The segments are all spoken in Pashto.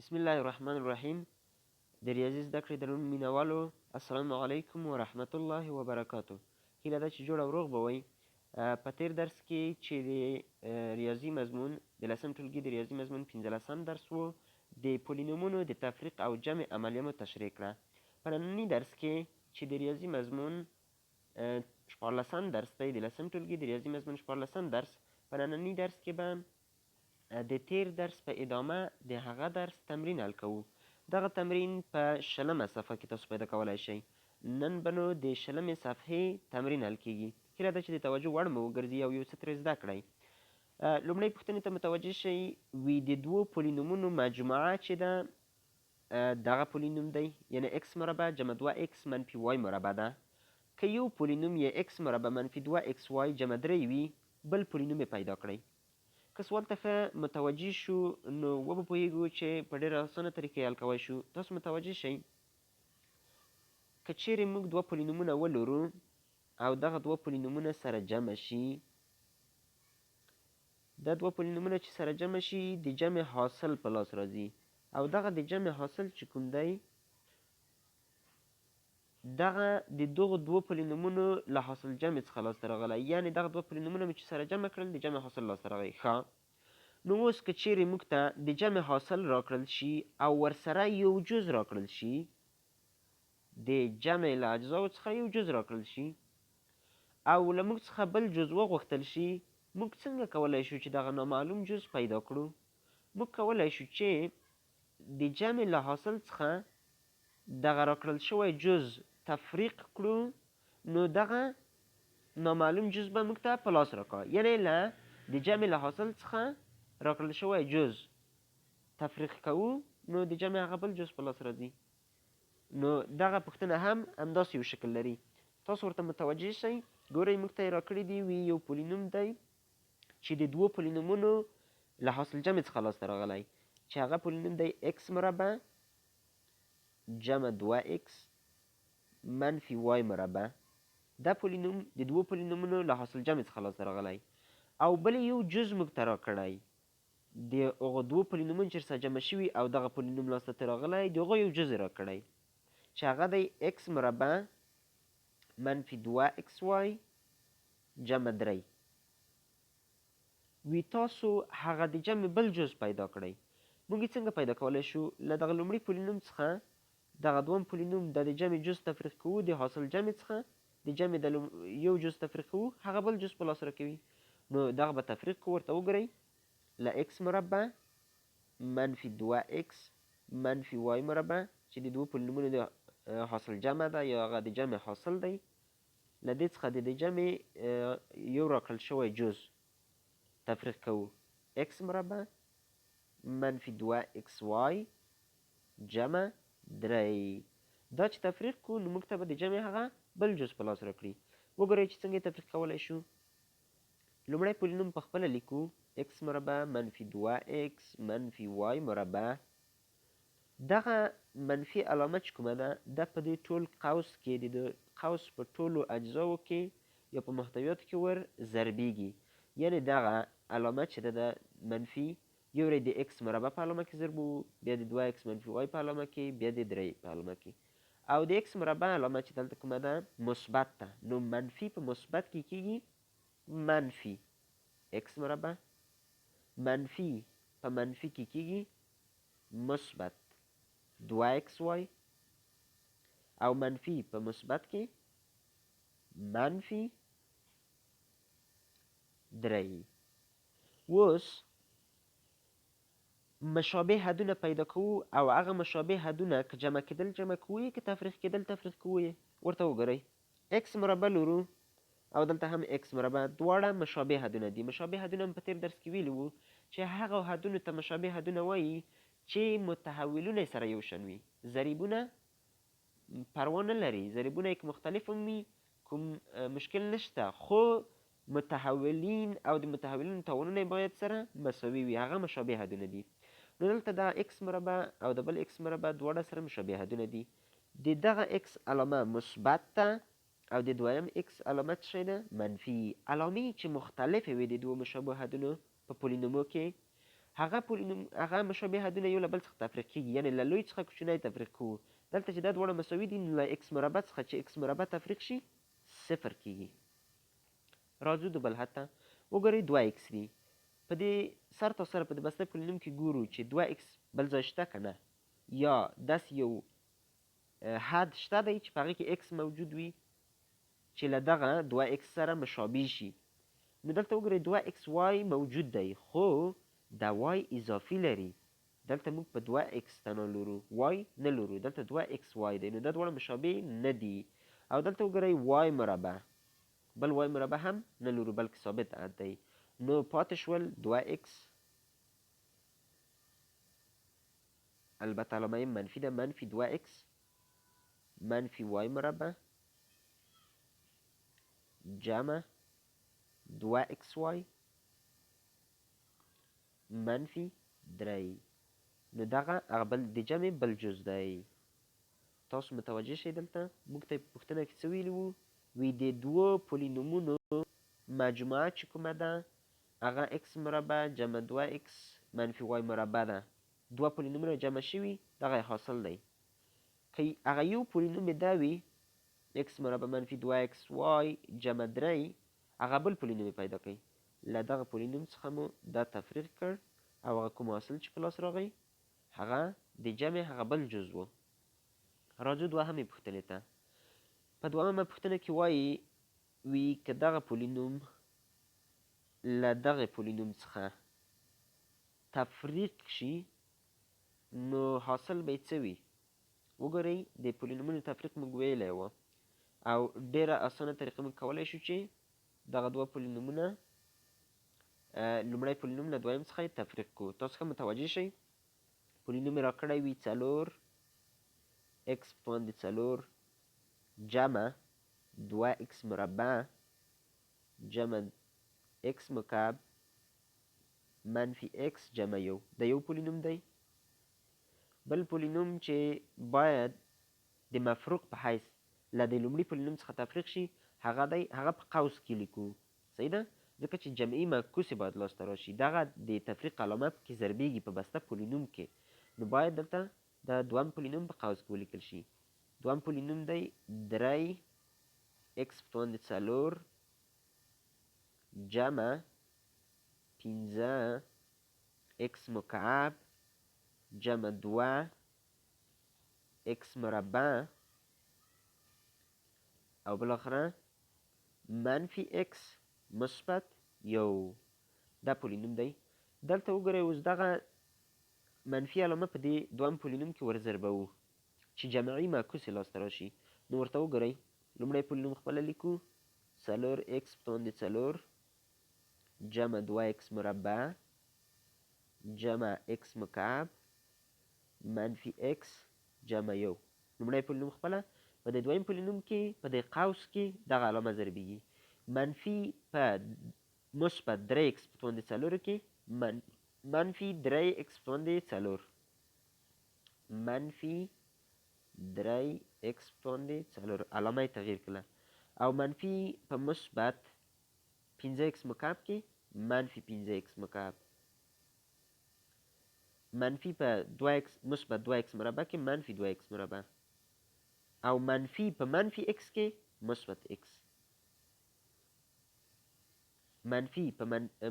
بسم الله الرحمن الرحیم. د ریاضي زده کړې دروند مینوالو السلام علیکم ورحمت الله وبرکاتو. هیله ده چې جوړ او روغ به وئ. په تیر درس کې چې د ریاضي مضمون د 10م ټولګي د ریاضي مضمون 15م درس و، د پولینومونو د تفریق او جمع عملیه مو تشریح کړه. په ننني درس کې چې د ریاضي مضمون 14م درس دی، د 10م ټولګي د ریاضي مضمون 14م درس، په ننني درس کې به د تیر درس په ادامه د هغه درس تمرین حل کوو. دغه تمرین په 20مه صفحه کې تاسو پیدا کولی شئ. نن به نو د 20مې صفحې تمرین حل کیږي. هیله ده چې د توجه وړ مو وګرځي او یو څه ترې زده کړئ. لومړۍ پوښتنې ته متوجه شئ. وي د دوو پولینومونو مجموعه چې ده دغه پولینوم دی، یعنی x مربع جمع 2x منفي y مربع ده. که یو پولینوم یې x مربع منفي 2xy جمع 3 وي، بل پولینوم یې پیدا کړئ. که سوال ته ښه متوجه شو نو وبه پوهیږو چې په ډېره اسانه طریقې حل کولی شو. تاسو متوجه شئ که چیرې موږ دوه پولینومونه ولرو او دغه دوه پولینومونه سره جمع شي، دا دوه پولینومونه چې سره جمع شي د جمع حاصل په لاس راځي، او دغه د جمع حاصل چې کوم دی دغه د دغو دوه پولینومونو له حاصل جمع څخه لاسته راغلی، یعنې دغه دوه پولینومونه مې چې سره جمع کړل د جمع حاصل لاسته راغی. ښه، نو اوس که چیرې موږ ته د جمع حاصل راکړل شي او ورسره یو جز راکړل شي، د جمع له اجزاو څخه یو جز راکړل شي او له موږ څخه بل جز وغوښتل شي، موږ څنګه کولی شو چې دغه نامعلوم جز پیدا کړو؟ موږ کولی شو چې د جمع له حاصل څخه دغه راکړل شوی جز تفریق کړو، نو دغه نامعلوم جز به موږ ته په لاس راکړه. یعنې له د جمع له حاصل څخه راکړل شوی جز تفریق کوو، نو د جمع هغه بل جز په لاس راځي. نو دغه پوښتنه هم همداسې یو شکل لري. تاسو ورته متوجه شئ. ګورئ موږ ته یې راکړي دي وي یو پولینوم دی چې د دوو پولینومونو له حاصل جمع څخه لاسته راغلی، چې هغه پولینوم دی x مربع جمع 2x منفي y مربع. دا پولینوم د دوو پولینومونو له حاصل جمع څخه لاسته راغلی، او بل یو جز موږ ته راکړی د هغو دوو پولینومونو چې سره جمع شوي او دغه پولینوم لاسته ته راغلی، د هغو یو جز یې راکړی چې هغه دی x مربع منفي 2xy جمع 3. وی تاسو هغه د جمع بل جز پیدا کړئ. موږ یې څنګه پیدا کولی شو؟ له دغه لومړي پولینوم څخه دغه دوم پولینوم د جمع جز تفریق کوو، د حاصل جمع څخه د جمع د یو جز تفریق کوو، هغه بل جز په لاس راکوي. نو دغه به تفریق کوو. ورته وګورئ، له x مربع منفي 2x منفي y مربع چې د دوو پولینومونو د حاصل جمع ده یا هغه د جمع حاصل دی، له دې څخه د جمع یو راکړل شوی جز تفریق کوو، x مربع منفي 2xy جمع 3. دا چې تفریق کوو نو موږ ته به د جمع هغه بل جز په لاس راکړي. وګورئ چې څنګه یې تفریق کولی شو. لومړی پولینوم په خپله لیکو x مربع منفي 2x منفي y مربع. دغه منفي علامه چې کومه ده دا په دې ټول قوس کې د قوس په ټولو اجزاو کې یا په محتویاتو کې ور ضربیږي، یعنې دغه علامه چې ده د منفي یو ری د x مربع په علامه کې ضربو، بیا د 2x منفي y په علامه کې، بیا د 3 په علامه کې، او د x مربع علامه چې دلته کومه ده مثبت ده، نو منفي په مثبت کې کېږي منفي x مربع، منفي په منفي کې کېږي مثبت 2xy، او منفي په مثبت کې منفي 3. اوس مشابه حدونه پیدا کوو، او هغه مشابه حدونه که جمع کېدل جمع کوو یې، که تفریق کېدل تفریق کوو یې. ورته وګورئ، x مربع لرو او دلته هم x مربع، دواړه مشابه حدونه دي. مشابه حدونه هم په تیر درس کې ویلي وو چې هغه حدونو ته مشابه حدونه وایي چې متحولونه یې سره یو شان وي. ضریبونه پروا نه لري، ضریبونه یې که مختلف هم وي کوم مشکل نشته، خو متحولین او د متحولینو تاوانونه یې باید سره مساوي وي. هغه مشابه حدونه دي. نو دلته دا x مربع او د بل x مربع دواړه سره مشابه حدونه دي. د دغه x علامه مثبت ده او د دویم x علامه څه ده؟ منفي. علامې چې مختلفې وي د دوو مشابه حدونو په پولینومو کې، هغه مشابه حدونه یو له بل څخه تفریق کیږي، یعنې له لوی څخه کوچنی تفریق کوو. دلته چې دا دواړه مساوي دي نو له اکس مربع څخه چې اکس مربع تفریق شي صفر کیږي. راځو د بل حد ته. وګورئ 2x دي. په دې سر تا سره په دې بسته پولینوم کې ګورو چې 2x بل ځای شته که نه، یا داسې یو حد شته دی چې په هغې کې x موجود وي چې له دغه 2x سره مشابه شي. نو دلته وګورئ 2xy موجود دی خو دا y اضافي لري. دلته موږ په 2x تنه لرو y نه لرو، دلته 2xy دی، نو دا دواړه مشابه نه دي. او دلته وګورئ y مربع، بل y مربع هم نه لرو بلکې ثابت عدد دی. نو پاتې شول 2x، البته علامه منفي ده، منفي 2x منفي y مربع جمع 2xy منفي 3. نو دغه هغه بل د جمع بل جز دی. تاسو متوجه شئ دلته موږ ته په پوښتنه کې څه ویلي وو؟ وی د دوو پولینومونو مجموعه چې کومه ده هغه x مربع جمع 2x منفي y مربع ده. دوه پولینومونه جمع شوي دغه حاصل دی. که هغه یو پولینوم دا وي x مربع منفي 2xy جمع 3، هغه بل پولینوم پیدا کوي. له دغه پولینوم څخه مو دا تفریق کړ او هغه کوم حاصل چې په لاس راغی هغه د جمع هغه بل جز و. راځو دوهمې پوښتنې ته. په دوهمه پوښتنه کې وایي وی که دغه پولینوم له دغه پولینوم څخه تفریق شي نو حاصل به څه وي؟ وګورئ د پولینومونو تفریق موږ ویلی و او ډیره اسانه طریقه موږ کولی شو چې دغه دوه پولینومونه لومړی پولینوم له دویم څخه یې تفریق کړو. تاسو ښه متوجه شئ. پولینوم یې راکړی وي 4x په باندې 4 جمع 2x مربع جمع x مکعب منفي x جمع 1. دا یو پولینوم دی. بل پولینوم چې باید د مفروق په حیث له د لومړي پولینوم څخه تفریق شي هغه دی، هغه په قوس کې لیکو. صحیح ده؟ ځکه چې جمعي معکوسې باید لاسته راشي. دغه د تفریق علامه پکې ضربیږي په بسته پولینوم کې. نو باید دلته د دویم پولینوم په قوس کې ولیکل شي. دویم پولینوم دی 3x په باندې 4 جمع 15x مکعب جمع 2x مربع او بالاخره منفي x مثبت 1. دا پولینوم دی. دلته وګورئ اوس دغه منفي علامه په دې دویم پولینوم کې ورضربوو چې جمعي معکوس یې لاسته راشي. نو ورته وګورئ لومړی پولینوم خپله لیکو 4x په باندې 4 جمع 2x مربع جمع x مکعب منفي x جمع 1. لومړی پولینوم خپله په د دویم پولینوم کې په د قوس کې دغه علامه ضربیږي. منفي په مثبت 3x په باندې 4 کې منفي 3x په باندې 4 منفي 3x په باندې 4 علامه یې تغییر کړه. او منفي په مثبت 15x مکعب کې منفي 15x مکعب منفي په 2x مثبت 2x مربع کې منفي 2x مربع او منفي په منفي x کې مثبت x منفي په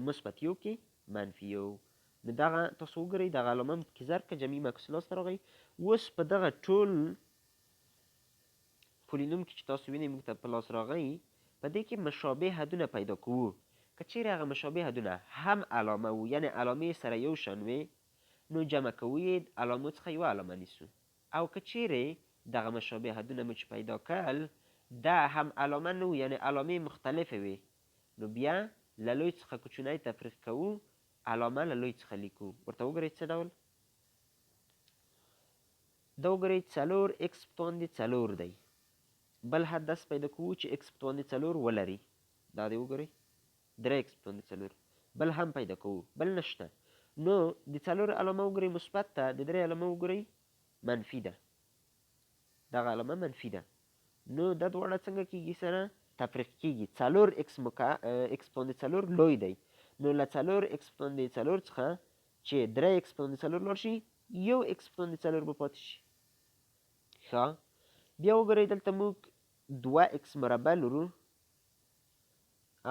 مثبت 1 کې منفي 1. نو دغه تاسو وګورئ دغه علامه کې ضرب که جمعي معکوس لاسته راغی. اوس په دغه ټول پولینوم کې چې تاسو وینئ موږ ته په لاس راغی په دې کې مشابه حدونه پیدا کوو. که چیرې هغه مشابه حدونه هم علامه وو یعنې علامې سره یو شان وې نو جمع کوو یې علامو څخه یوه علامه نیسو. او که چیرې دغه مشابه حدونه مو چې پیدا کړل دا هم علامه نه وو یعنې علامې مختلفې وې نو بیا له لوی څخه کوچنی تفریق کوو علامه له لوی څخه لیکو. ورته وګورئ څه ډول دا وګورئ 4x په باندې 4 دی. بل حد داسې پیدا کوو چې x په باندې 4 ولري. دا دی وګورئ 3x په باندې 4 بل هم پیدا کوو، بل نشته. نو د 4 علامه وګورئ مثبت ده، د 3 علامه وګورئ منفي ده. دغه علامه منفي ده. نو دا دواړه څنګه کیږي سره تفریق کیږي. 4x په باندې 4 لوی دی. نو له 4x په باندې 4 څخه چې 3x په وړاندې 4 لاړ شي 1x په وړاندې 4 به پاتې شي. ښه بیا وګورئ دلته موږ 2x مربع لرو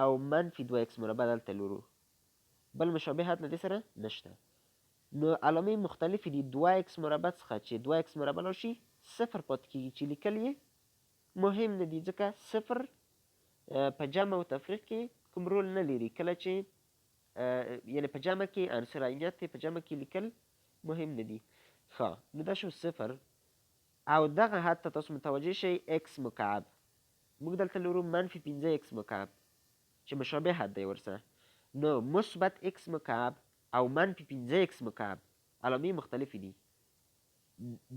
او منفي 2x مربع دلته لرو. بل مشابهت له دې سره نشته. نو علامې مختلفې دي 2x مربع څخه چې 2x مربع لاړ شي 0 پاتې کېږي چې لیکل یې مهم نه دي ځکه 0 په جمع او تفریق کې کوم رول نه لري. کله چې یعنې په جمع کې عنصر عینیت په جمع کې لیکل مهم نه دي. ښه نو دا شو 0 او دغه حد ته تاسو متوجه شئ x مکعب. موږ دلته لرو منفي 15x مکعب چې مشابه حد دی ورسره. نو مثبت x مکعب او منفي 15x مکعب علامې مختلفې دي.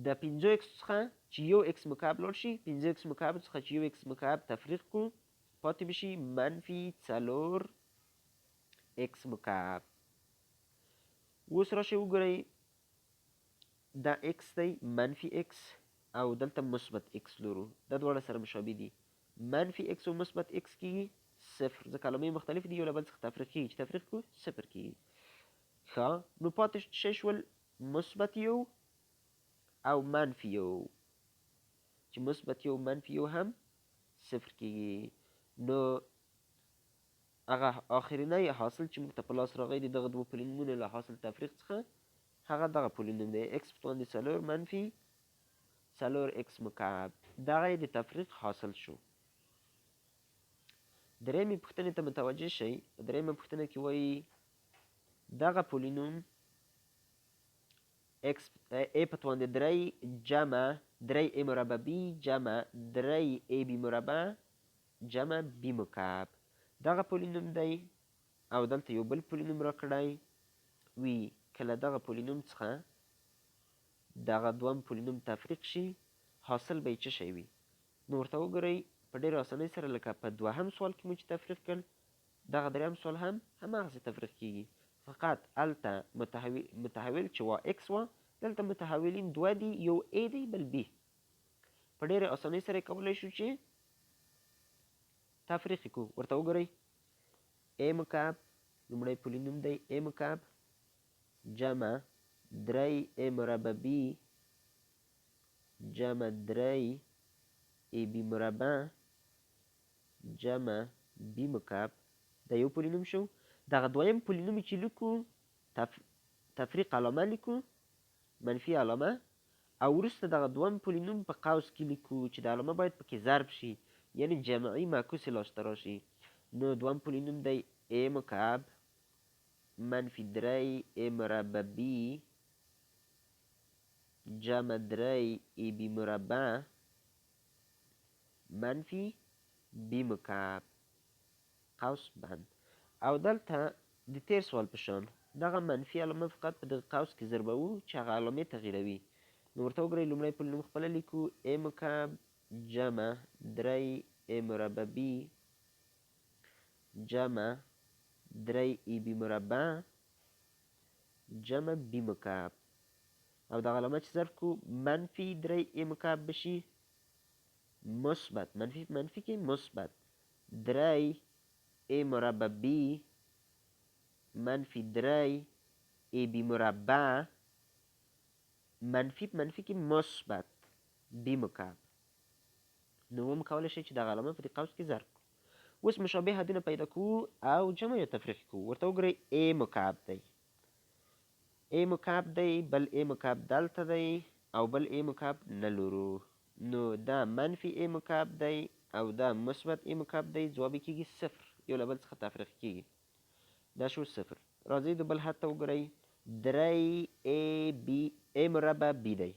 د 15x څخه چې 1x مکعب لاړ شي 15x مکعب څخه چې 1x مکعب تفریق کړو پاتې بشي منفي 4x مکعب. اوس راشئ وګورئ دا x دی منفي x او دلته مثبت x لرو. دا دواړه سره مشابه دي. منفي x او مثبت x کېږي 0 ځکه علامې مختلفې دي یو له بل څخه تفریق کېږي چې تفریق کړو 0 کېږي. ښه نو پاتې څه شول مثبت 1 او منفي 1 چې مثبت 1 منفي 1 هم 0 کېږي. نو هغه آخرنی حاصل چې موږ ته په لاس راغی د دغه دوه پولینومونو له حاصل تفریق څخه هغه دغه پولینوم دی x په وړاندې 4 منفي 4x مکعب. دغه یې د تفریق حاصل شو. درېیمې پوښتنې ته متوجه شئ. درېیمه پوښتنه کې وایي دغه پولینوم x a په وړاندې 3 جمع 3a مربع b جمع 3ab مربع جمع b مکعب دغه پولینوم دی او دلته یو بل پولینوم راکړی وي. کله دغه پولینوم څخه دغه دوم پولینوم تفریق شي حاصل به یې څه شی وي؟ نو ورته وګورئ په ډېره اسانۍ سره لکه په دوهم سوال کې مو چې تفریق کړ دغه درېیم سوال هم هماغسې تفریق کېږي. فقط هلته متحول چې وا x وه دلته متحولین دوه دي یو a دی بل b. په ډېرې اسانۍ سره یې کولی شو چې تفریق یې کړو. ورته وګورئ a مکعب لومړی پولینوم دی a مکعب جمع 3a مربع b جمع 3ab مربع جمع b مکعب دا یو پولینوم شو. دغه دویم پولینوم چې لیکو تفریق علامه لیکو منفي علامه او وروسته دغه دوم پولینوم په قوس کې لیکو چې د علامه باید پکې ضرب شي یعنی جمعي معکوسې لاسته راشي. نو دوم پولینوم دی a مکعب منفي 3a مربع b جمع 3ab مربع منفي b مکعب قوس بند. او دلته د تیر سوال په شان دغه منفي علامه فقط په دغه قوس کې ضربوو چې هغه علامې تغییروي. نو ورته وګورئ لومړی پولینوم خپله لیکو a مکعب جمع 3a مربع b جمع 3ab مربع جمع b مکعب او دغه علامه چې ضرب کړو منفي 3a مکعب بشي مثبت منفي کې مثبت 3a مربع b منفي 3ab مربع منفي کې مثبت b مکعب. نو هم کولی شئ چې دغه علامه په دې قوس کې ضرب کړو. اوس مشابه حدونه پیدا کوو او جمع یا تفریق کوو. ورته وګورئ a مکعب دی a مکعب دی بل a مکعب دلته دی او بل a مکعب نه لرو. نو دا منفي a مکعب دی او دا مثبت a مکعب دی. ځواب یې کېږي 0 یو له بل څخه تفریق کېږي. دا شو 0. راځئ د بل حد ته وګورئ 3ab a مربع b دی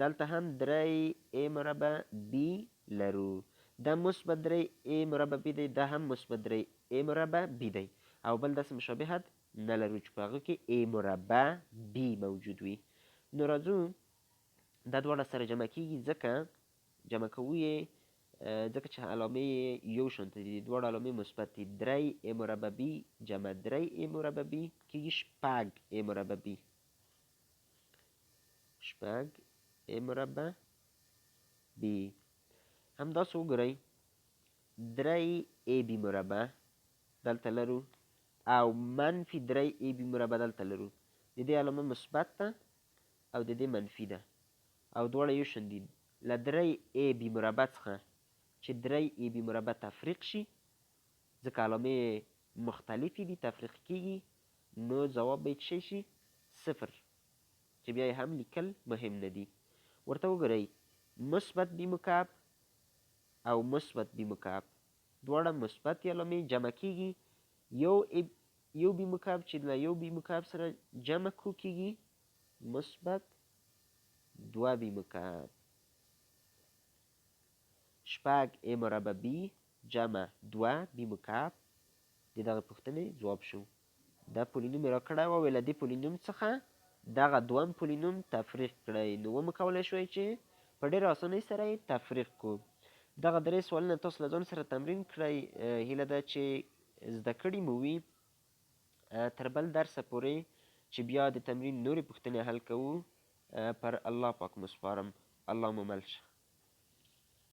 دلته هم 3a مربع b لرو. دا مثبت 3a مربع b دی دا هم مثبت 3a مربع b دی او بل داسې مشابه حد نه لرو چې په هغه کې a مربع b موجود وي. نو راځو دا دواړه سره جمع کېږي ځکه جمع کوو یې ځکه چې علامې یو شانته دي. دواړه علامې مثبت دي. 3a مربع b جمع 3a مربع b کېږي 6a مربع b 6a مربع b. همداسې وګورئ 3ab مربع دلته لرو او منفي 3ab مربع دلته لرو. د دې علامه مثبت ده او د دې منفي ده او دواړه یو شان دي. له 3ab مربع څخه چې 3ab مربع تفریق شي ځکه علامې مختلفې دي تفریق کیږي نو ځواب به یې څه شي 0 چې بیا یې هم لیکل مهم نه دي. ورته وګورئ مثبت b مکعب او مثبت b مکعب دواړه مثبتې علامې جمع کیږي یو b مکعب چې له یو b مکعب سره جمع کو کیږي مثبت 2b مکعب. شپږ a مربع b جمع 2b مکعب د دغه پوښتنې ځواب شو. دا پولینوم یې راکړی و او له دې پولینوم څخه دغه دویم پولینوم تفریق کړی نو ومو کولی شوی چې په ډېره اسانۍ سره یې تفریق کړو. دغه 3 سوالونه تاسو له ځان سره تمرین کړئ. هیله ده چې زده کړي مو وي. تر بل درسه پورې چې بیا د تمرین نورې پوښتنې حل کوو پر الله پاک مو سپارم. الله مو مل شه.